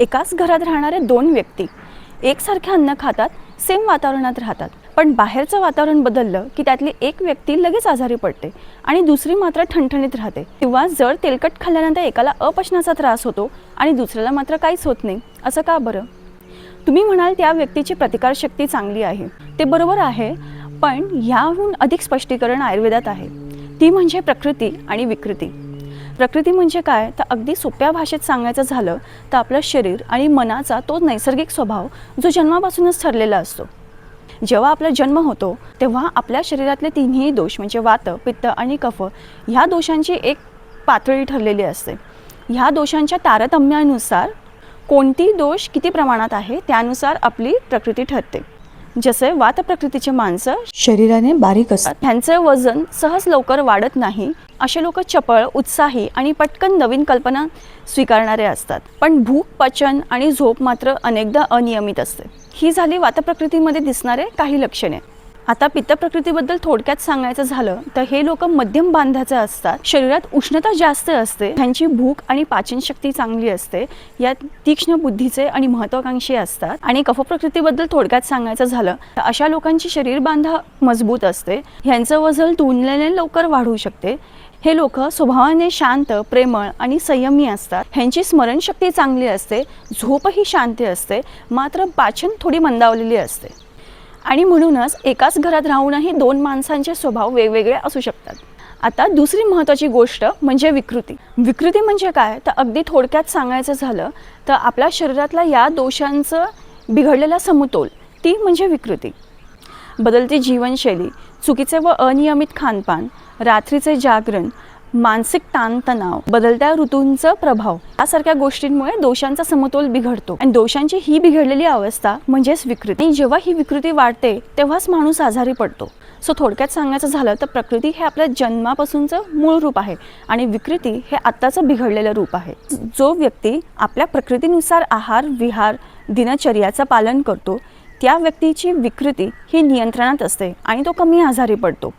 एकाच घरात राहणारे दोन व्यक्ती एकसारखे अन्न खातात, सेम वातावरणात राहतात, पण बाहेरचं वातावरण बदललं की त्यातली एक व्यक्ती लगेच आजारी पडते आणि दुसरी मात्र ठणठणीत राहते। किंवा जर तेलकट खाल्ल्यानंतर एकाला अपचनाचा त्रास होतो आणि दुसऱ्याला मात्र काहीच होत नाही, असं का बरं? तुम्ही म्हणाल त्या व्यक्तीची प्रतिकारशक्ती चांगली आहे, ते बरोबर आहे, पण याहून अधिक स्पष्टीकरण आयुर्वेदात आहे। ती म्हणजे प्रकृती आणि विकृती। प्रकृती म्हणजे काय तर अगदी सोप्या भाषेत सांगायचं झालं तर आपलं शरीर आणि मनाचा तो नैसर्गिक स्वभाव जो जन्मापासूनच ठरलेला असतो। जेव्हा आपला जन्म होतो तेव्हा आपल्या शरीरातले तिन्ही दोष म्हणजे वात, पित्त आणि कफ ह्या दोषांची एक पातळी ठरलेली असते। ह्या दोषांच्या तारतम्यानुसार कोणती दोष किती प्रमाणात आहे त्यानुसार आपली प्रकृती ठरते। जसे वात प्रकृतीचे माणसं शरीराने बारीक असतात, त्यांचे वजन सहज लवकर वाढत नाही, असे लोक चपळ, उत्साही आणि पटकन नवीन कल्पना स्वीकारणारे असतात। पण भूक, पचन आणि झोप मात्र अनेकदा अनियमित असते। ही झाली वात प्रकृतीमध्ये दिसणारे काही लक्षणे। आता पित्त प्रकृतीबद्दल थोडक्यात सांगायचं झालं तर हे लोक मध्यम बांध्याचे असतात, शरीरात उष्णता जास्त असते, त्यांची भूक आणि पाचनशक्ती चांगली असते, या तीक्ष्ण बुद्धीचे आणि महत्त्वाकांक्षी असतात। आणि कफ प्रकृतीबद्दल थोडक्यात सांगायचं झालं तर अशा लोकांची शरीर बांधा मजबूत असते, ह्यांचं वजन तुलनेने लवकर वाढू शकते। हे लोक स्वभावाने शांत, प्रेमळ आणि संयमी असतात, ह्यांची स्मरणशक्ती चांगली असते, झोपही शांत असते, मात्र पाचन थोडी मंदावलेली असते। आणि म्हणूनच एकाच घरात राहूनही दोन माणसांचे स्वभाव वेगवेगळे असू शकतात। आता दुसरी महत्त्वाची गोष्ट म्हणजे विकृती। विकृती म्हणजे काय तर अगदी थोडक्यात सांगायचं झालं तर आपल्या शरीरातला या दोषांचं बिघडलेला समतोल, ती म्हणजे विकृती। बदलती जीवनशैली, चुकीचे व अनियमित खानपान, रात्रीचे जागरण, मानसिक ताणतणाव, बदलत्या ऋतूंचा प्रभाव यासारख्या गोष्टींमुळे दोषांचा समतोल बिघडतो आणि दोषांची ही बिघडलेली अवस्था म्हणजेच विकृती। आणि जेव्हा ही विकृती वाढते तेव्हाच माणूस आजारी पडतो। सो थोडक्यात सांगायचं झालं तर प्रकृती हे आपल्या जन्मापासूनचं मूळ रूप आहे आणि विकृती हे आत्ताचं बिघडलेलं रूप आहे। जो व्यक्ती आपल्या प्रकृतीनुसार आहार, विहार, दिनचर्याचं पालन करतो त्या व्यक्तीची विकृती ही नियंत्रणात असते आणि तो कमी आजारी पडतो।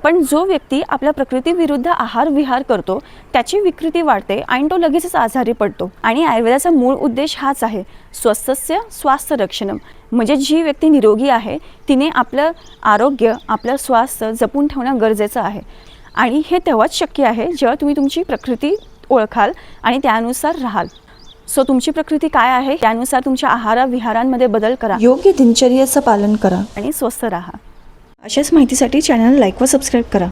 पण जो व्यक्ती आपल्या प्रकृतीविरुद्ध आहार विहार करतो त्याची विकृती वाढते आणि तो लगेचच आजारी पडतो। आणि आयुर्वेदाचा मूळ उद्देश हाच आहे, स्वस्थस्य स्वास्थ्य रक्षणम, म्हणजे जी व्यक्ती निरोगी आहे तिने आपलं आरोग्य, आपलं स्वास्थ्य जपून ठेवणं गरजेचं आहे। आणि हे तेव्हाच शक्य आहे जेव्हा तुम्ही तुमची प्रकृती ओळखाल आणि त्यानुसार राहाल। सो तुमची प्रकृती काय आहे त्यानुसार तुमच्या आहार विहारांमध्ये बदल करा, योग्य दिनचर्येचं पालन करा आणि स्वस्थ राहा। अशाच माहितीसाठी चॅनल लाईक व सबस्क्राईब करा।